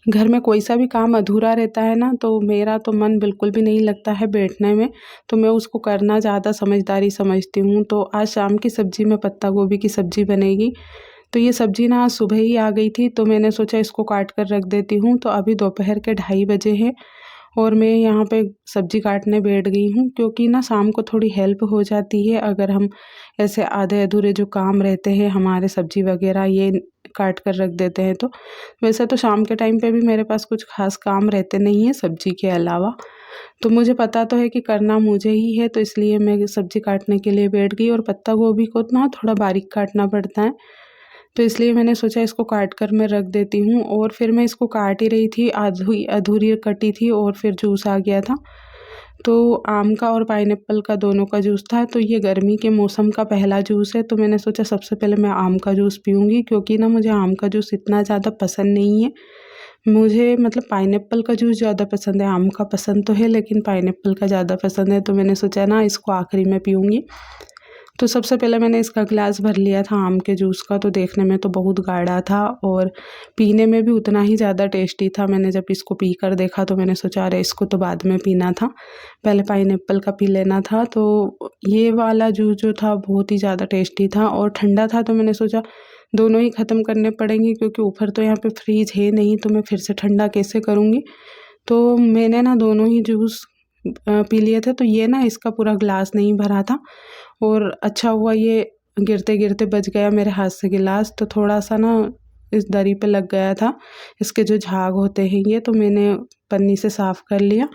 घर में कोई सा भी काम अधूरा रहता है ना, तो मेरा तो मन बिल्कुल भी नहीं लगता है बैठने में, तो मैं उसको करना ज़्यादा समझदारी समझती हूँ। तो आज शाम की सब्ज़ी में पत्ता गोभी की सब्ज़ी बनेगी। तो ये सब्ज़ी ना आज सुबह ही आ गई थी, तो मैंने सोचा इसको काट कर रख देती हूँ। तो अभी दोपहर के 2:30 बजे हैं और मैं यहाँ पे सब्ज़ी काटने बैठ गई हूँ, क्योंकि ना शाम को थोड़ी हेल्प हो जाती है अगर हम ऐसे आधे अधूरे जो काम रहते हैं हमारे, सब्ज़ी वगैरह ये काट कर रख देते हैं। तो वैसे तो शाम के टाइम पे भी मेरे पास कुछ ख़ास काम रहते नहीं हैं सब्ज़ी के अलावा, तो मुझे पता तो है कि करना मुझे ही है, तो इसलिए मैं सब्ज़ी काटने के लिए बैठ गई। और पत्ता गोभी को ना थोड़ा बारीक काटना पड़ता है, तो इसलिए मैंने सोचा इसको काट कर मैं रख देती हूँ। और फिर मैं इसको काट ही रही थी, अधूरी कटी थी और फिर जूस आ गया था। तो आम का और पाइनएप्पल का दोनों का जूस था, तो ये गर्मी के मौसम का पहला जूस है, तो मैंने सोचा सबसे पहले मैं आम का जूस पीऊँगी, क्योंकि ना मुझे आम का जूस इतना ज़्यादा पसंद नहीं है। मुझे मतलब पाइनएप्पल का जूस ज़्यादा पसंद है, आम का पसंद तो है लेकिन पाइनएप्पल का ज़्यादा पसंद है, तो मैंने सोचा ना इसको आखिरी में पीऊँगी। तो सबसे पहले मैंने इसका ग्लास भर लिया था आम के जूस का, तो देखने में तो बहुत गाढ़ा था और पीने में भी उतना ही ज़्यादा टेस्टी था। मैंने जब इसको पी कर देखा तो मैंने सोचा अरे इसको तो बाद में पीना था, पहले पाइनएप्पल का पी लेना था। तो ये वाला जूस जो था बहुत ही ज़्यादा टेस्टी था और ठंडा था, तो मैंने सोचा दोनों ही ख़त्म करने पड़ेंगे, क्योंकि ऊपर तो यहाँ पे फ्रीज है नहीं, तो मैं फिर से ठंडा कैसे करूँगी। तो मैंने ना दोनों ही जूस पी लिए थे, तो ये ना इसका पूरा ग्लास नहीं भरा था और अच्छा हुआ ये गिरते-गिरते बच गया मेरे हाथ से गिलास, तो थोड़ा-सा ना इस दरी पे लग गया था, इसके जो झाग होते हैं ये, तो मैंने पन्नी से साफ़ कर लिया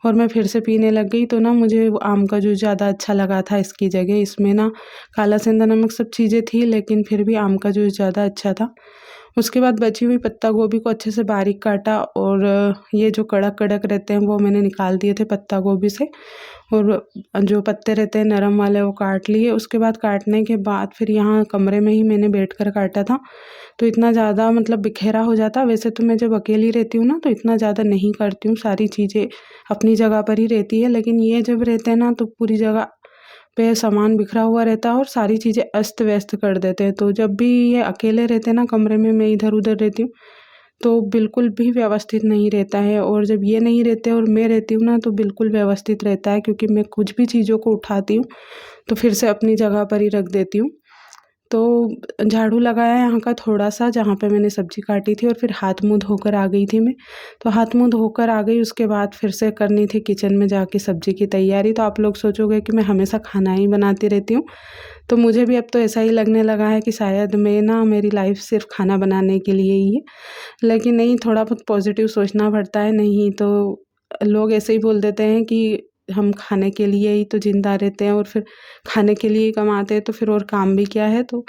और मैं फिर से पीने लग गई। तो ना मुझे वो आम का जूस ज़्यादा अच्छा लगा था इसकी जगह, इसमें ना काला सेंधा नमक सब चीज़ें थी, लेकिन फिर भी आम का जूस ज़्यादा अच्छा था। उसके बाद बची हुई पत्ता गोभी को अच्छे से बारीक काटा और ये जो कड़क-कड़क रहते हैं वो मैंने निकाल दिए थे पत्ता गोभी से, और जो पत्ते रहते हैं नरम वाले वो काट लिए। उसके बाद काटने के बाद फिर यहाँ कमरे में ही मैंने बैठकर काटा था, तो इतना ज़्यादा मतलब बिखेरा हो जाता। वैसे तो मैं जब अकेली रहती हूँ ना तो इतना ज़्यादा नहीं करती हूँ, सारी चीज़ें अपनी जगह पर ही रहती है, लेकिन ये जब रहते हैं ना तो पूरी जगह पे सामान बिखरा हुआ रहता है और सारी चीज़ें अस्त व्यस्त कर देते हैं। तो जब भी ये अकेले रहते हैं ना कमरे में, मैं इधर उधर रहती हूँ, तो बिल्कुल भी व्यवस्थित नहीं रहता है, और जब ये नहीं रहते और मैं रहती हूँ ना तो बिल्कुल व्यवस्थित रहता है, क्योंकि मैं कुछ भी चीज़ों को उठाती हूँ तो फिर से अपनी जगह पर ही रख देती हूँ। तो झाड़ू लगाया यहाँ का थोड़ा-सा जहाँ पे मैंने सब्ज़ी काटी थी, और फिर हाथ मुँह धोकर आ गई थी मैं। तो हाथ मुँह धोकर आ गई, उसके बाद फिर से करनी थी किचन में जाके सब्ज़ी की तैयारी। तो आप लोग सोचोगे कि मैं हमेशा खाना ही बनाती रहती हूँ, तो मुझे भी अब तो ऐसा ही लगने लगा है कि शायद मैं ना मेरी लाइफ़ सिर्फ़ खाना बनाने के लिए ही है। लेकिन नहीं, थोड़ा बहुत पॉज़िटिव सोचना पड़ता है, नहीं तो लोग ऐसे ही बोल देते हैं कि हम खाने के लिए ही तो ज़िंदा रहते हैं और फिर खाने के लिए ही कमाते हैं, तो फिर और काम भी क्या है। तो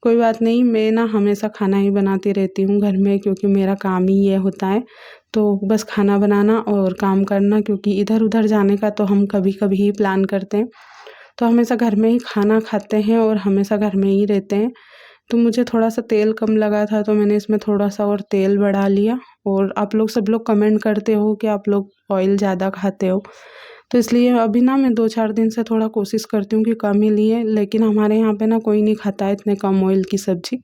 कोई बात नहीं, मैं ना हमेशा खाना ही बनाती रहती हूँ घर में, क्योंकि मेरा काम ही ये होता है। तो बस खाना बनाना और काम करना, क्योंकि इधर-उधर जाने का तो हम कभी-कभी ही प्लान करते हैं। तो हमेशा घर में ही खाना खाते हैं और हमेशा घर में ही रहते हैं। तो मुझे थोड़ा-सा तेल कम लगा था, तो मैंने इसमें थोड़ा-सा और तेल बढ़ा लिया। और आप लोग सब लोग कमेंट करते हो कि आप लोग ऑयल ज़्यादा खाते हो, तो इसलिए अभी ना मैं 2-4 दिन से थोड़ा कोशिश करती हूँ कि कम ही लिए, लेकिन हमारे यहाँ पे ना कोई नहीं खाता है इतने कम ऑयल की सब्ज़ी।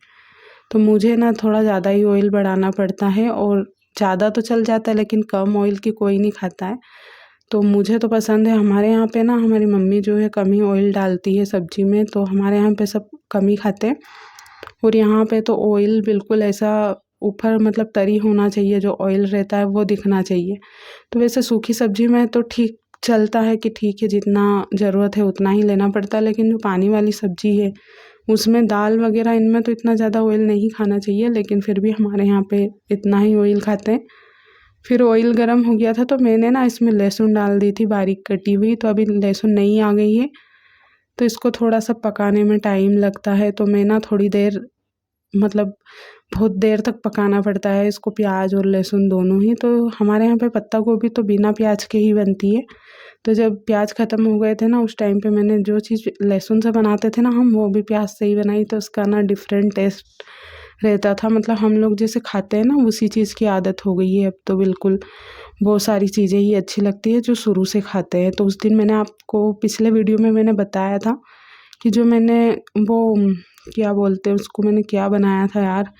तो मुझे ना थोड़ा ज़्यादा ही ऑयल बढ़ाना पड़ता है, और ज़्यादा तो चल जाता है लेकिन कम ऑयल की कोई नहीं खाता है। तो मुझे तो पसंद है, हमारे यहाँ पे ना हमारी मम्मी जो है कम ही ऑयल डालती है सब्ज़ी में, तो हमारे यहाँ पे सब कम ही खाते हैं। और यहाँ पे तो ऑयल बिल्कुल ऐसा ऊपर मतलब तरी होना चाहिए, जो ऑयल रहता है वो दिखना चाहिए। तो वैसे सूखी सब्ज़ी में तो ठीक चलता है कि ठीक है जितना ज़रूरत है उतना ही लेना पड़ता है, लेकिन जो पानी वाली सब्ज़ी है उसमें दाल वग़ैरह इनमें तो इतना ज़्यादा ऑयल नहीं खाना चाहिए, लेकिन फिर भी हमारे यहाँ पे इतना ही ऑयल खाते हैं। फिर ऑयल गरम हो गया था तो मैंने ना इसमें लहसुन डाल दी थी बारीक कटी हुई, तो अभी लहसुन नहीं आ गई है, तो इसको थोड़ा-सा पकाने में टाइम लगता है। तो मैं ना थोड़ी देर मतलब बहुत देर तक पकाना पड़ता है इसको, प्याज और लहसुन दोनों ही। तो हमारे यहाँ पे पत्ता गोभी तो बिना प्याज के ही बनती है। तो जब प्याज ख़त्म हो गए थे ना उस टाइम पे मैंने जो चीज़ लहसुन से बनाते थे ना हम, वो भी प्याज से ही बनाई, तो उसका ना डिफरेंट टेस्ट रहता था। मतलब हम लोग जैसे खाते हैं ना उसी चीज़ की आदत हो गई है अब तो बिल्कुल। वो सारी चीज़ें ही अच्छी लगती है जो शुरू से खाते हैं। तो उस दिन मैंने आपको पिछले वीडियो में मैंने बताया था कि जो मैंने वो क्या बोलते हैं उसको, मैंने क्या बनाया था यार,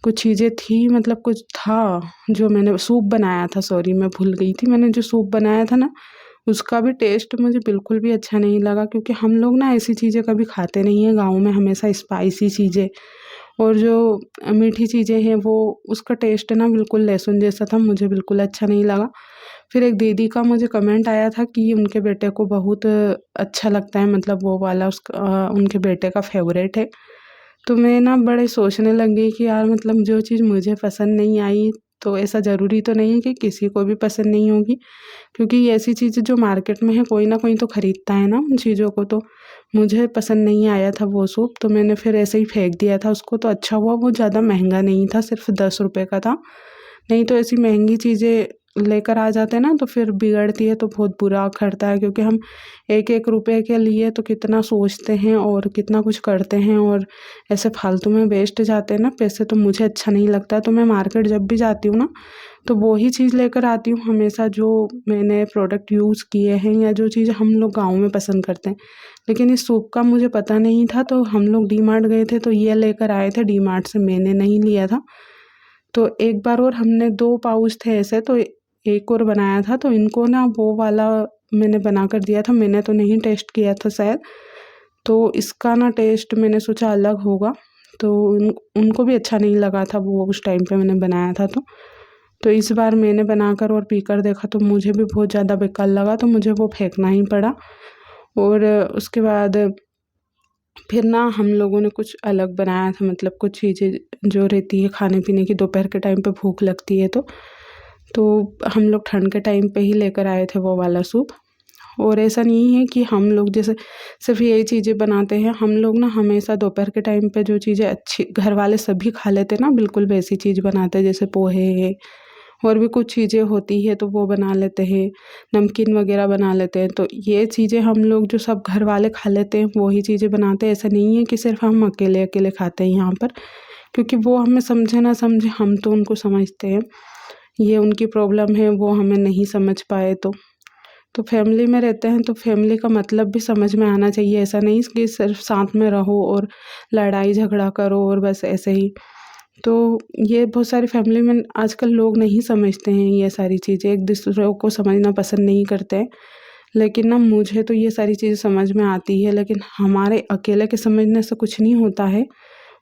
कुछ चीज़ें थी, मतलब कुछ था जो मैंने सूप बनाया था, सॉरी मैं भूल गई थी। मैंने जो सूप बनाया था ना, उसका भी टेस्ट मुझे बिल्कुल भी अच्छा नहीं लगा, क्योंकि हम लोग ना ऐसी चीज़ें कभी खाते नहीं हैं गाँव में, हमेशा स्पाइसी चीज़ें और जो मीठी चीज़ें हैं वो, उसका टेस्ट ना बिल्कुल लहसुन जैसा था, मुझे बिल्कुल अच्छा नहीं लगा। फिर एक दीदी का मुझे कमेंट आया था कि उनके बेटे को बहुत अच्छा लगता है, मतलब वो वाला उनके बेटे का फेवरेट है। तो मैं ना बड़े सोचने लग गई कि यार मतलब जो चीज़ मुझे पसंद नहीं आई, तो ऐसा ज़रूरी तो नहीं कि किसी को भी पसंद नहीं होगी, क्योंकि ये ऐसी चीज़ें जो मार्केट में है कोई ना कोई तो ख़रीदता है ना उन चीज़ों को। तो मुझे पसंद नहीं आया था वो सूप, तो मैंने फिर ऐसे ही फेंक दिया था उसको। तो अच्छा हुआ वो ज़्यादा महंगा नहीं था, सिर्फ 10 रुपये का था। नहीं तो ऐसी महंगी चीज़ें लेकर आ जाते हैं ना तो फिर बिगड़ती है तो बहुत बुरा खड़ता है, क्योंकि हम एक एक रुपए के लिए तो कितना सोचते हैं और कितना कुछ करते हैं, और ऐसे फालतू में वेस्ट जाते हैं ना पैसे, तो मुझे अच्छा नहीं लगता। तो मैं मार्केट जब भी जाती हूँ ना, तो वो ही चीज़ लेकर आती हूँ हमेशा जो मैंने प्रोडक्ट यूज़ किए हैं या जो चीज़ हम लोग गाँव में पसंद करते हैं। लेकिन इस सूप का मुझे पता नहीं था, तो हम लोग डी मार्ट गए थे तो ये लेकर आए थे डी मार्ट से, मैंने नहीं लिया था। तो एक बार और हमने 2 पाउच थे ऐसे, तो एक और बनाया था, तो इनको ना वो वाला मैंने बना कर दिया था, मैंने तो नहीं टेस्ट किया था शायद, तो इसका ना टेस्ट मैंने सोचा अलग होगा, तो उनको भी अच्छा नहीं लगा था वो उस टाइम पे मैंने बनाया था। तो इस बार मैंने बनाकर और पीकर देखा तो मुझे भी बहुत ज़्यादा बेकार लगा, तो मुझे वो फेंकना ही पड़ा। और उसके बाद फिर ना हम लोगों ने कुछ अलग बनाया था, मतलब कुछ चीज़ें जो रहती है खाने पीने की, दोपहर के टाइम पे भूख लगती है तो हम लोग ठंड के टाइम पे ही लेकर आए थे वो वाला सूप। और ऐसा नहीं है कि हम लोग जैसे सिर्फ यही चीज़ें बनाते हैं, हम लोग ना हमेशा दोपहर के टाइम पे जो चीज़ें अच्छी घर वाले सभी खा लेते हैं ना, बिल्कुल वैसी चीज़ बनाते हैं, जैसे पोहे है और भी कुछ चीज़ें होती है तो वो बना लेते हैं, नमकीन वगैरह बना लेते हैं। तो ये चीज़ें हम लोग जो सब घर वाले खा लेते हैं वही चीज़ें बनाते हैं। ऐसा नहीं है कि सिर्फ हम अकेले अकेले खाते हैं यहाँ पर, क्योंकि वो हमें समझे ना समझे, हम तो उनको समझते हैं, ये उनकी प्रॉब्लम है, वो हमें नहीं समझ पाए। तो फैमिली में रहते हैं तो फैमिली का मतलब भी समझ में आना चाहिए। ऐसा नहीं कि सिर्फ साथ में रहो और लड़ाई झगड़ा करो और बस ऐसे ही। तो ये बहुत सारी फैमिली में आजकल लोग नहीं समझते हैं ये सारी चीज़ें, एक दूसरे को समझना पसंद नहीं करते हैं। लेकिन ना मुझे तो ये सारी चीज़ें समझ में आती है, लेकिन हमारे अकेले के समझने से कुछ नहीं होता है,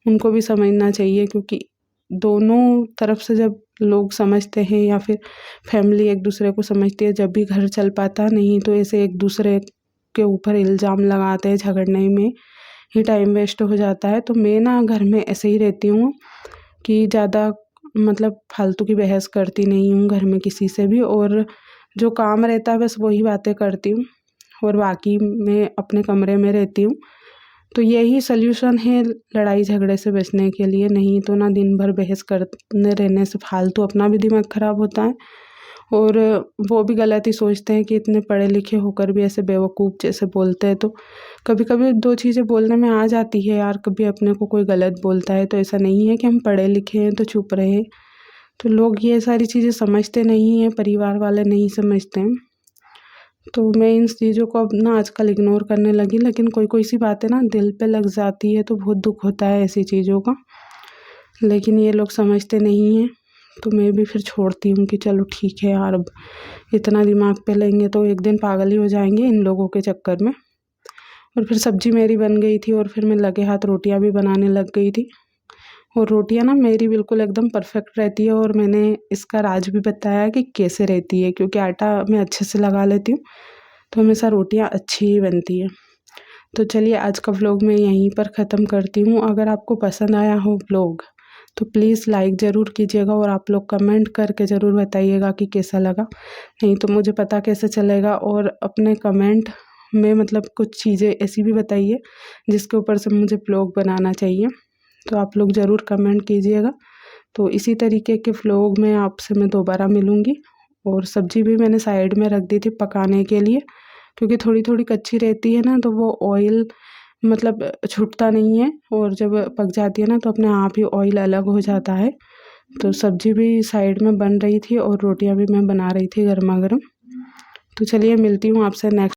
उनको भी समझना चाहिए, क्योंकि दोनों तरफ से जब लोग समझते हैं या फिर फैमिली एक दूसरे को समझती है, जब भी घर चल पाता। नहीं तो ऐसे एक दूसरे के ऊपर इल्ज़ाम लगाते हैं, झगड़ने में ही टाइम वेस्ट हो जाता है। तो मैं ना घर में ऐसे ही रहती हूँ कि ज़्यादा मतलब फालतू की बहस करती नहीं हूँ घर में किसी से भी, और जो काम रहता है बस वही बातें करती हूँ, और बाकी मैं अपने कमरे में रहती हूँ। तो यही सल्यूशन है लड़ाई झगड़े से बचने के लिए, नहीं तो ना दिन भर बहस करने रहने से फालतू अपना भी दिमाग ख़राब होता है, और वो भी गलत ही सोचते हैं कि इतने पढ़े लिखे होकर भी ऐसे बेवकूफ़ जैसे बोलते हैं। तो कभी कभी 2 चीज़ें बोलने में आ जाती है यार, कभी अपने को कोई गलत बोलता है तो ऐसा नहीं है कि हम पढ़े लिखे हैं तो चुप रहे। तो लोग ये सारी चीज़ें समझते नहीं हैं, परिवार वाले नहीं समझते हैं। तो मैं इन चीज़ों को अब ना आजकल इग्नोर करने लगी, लेकिन कोई कोई सी बातें ना दिल पे लग जाती है तो बहुत दुख होता है ऐसी चीज़ों का, लेकिन ये लोग समझते नहीं हैं। तो मैं भी फिर छोड़ती हूँ कि चलो ठीक है यार, अब इतना दिमाग पे लेंगे तो एक दिन पागल ही हो जाएंगे इन लोगों के चक्कर में। और फिर सब्जी मेरी बन गई थी और फिर मैं लगे हाथ रोटियां भी बनाने लग गई थी, और रोटियां ना मेरी बिल्कुल एकदम परफेक्ट रहती है, और मैंने इसका राज भी बताया कि कैसे रहती है, क्योंकि आटा मैं अच्छे से लगा लेती हूँ तो हमेशा रोटियां अच्छी ही बनती है। तो चलिए आज का व्लॉग मैं यहीं पर ख़त्म करती हूँ। अगर आपको पसंद आया हो व्लॉग तो प्लीज़ लाइक ज़रूर कीजिएगा, और आप लोग कमेंट करके ज़रूर बताइएगा कि कैसा लगा, नहीं तो मुझे पता कैसे चलेगा। और अपने कमेंट में मतलब कुछ चीज़ें ऐसी भी बताइए जिसके ऊपर से मुझे व्लॉग बनाना चाहिए, तो आप लोग ज़रूर कमेंट कीजिएगा। तो इसी तरीके के व्लॉग में आपसे मैं दोबारा मिलूँगी। और सब्ज़ी भी मैंने साइड में रख दी थी पकाने के लिए, क्योंकि थोड़ी थोड़ी कच्ची रहती है ना तो वो ऑयल मतलब छूटता नहीं है, और जब पक जाती है ना तो अपने आप ही ऑयल अलग हो जाता है। तो सब्ज़ी भी साइड में बन रही थी और रोटियां भी मैं बना रही थी गर्मा गर्म। तो चलिए मिलती हूँ आपसे नेक्स्ट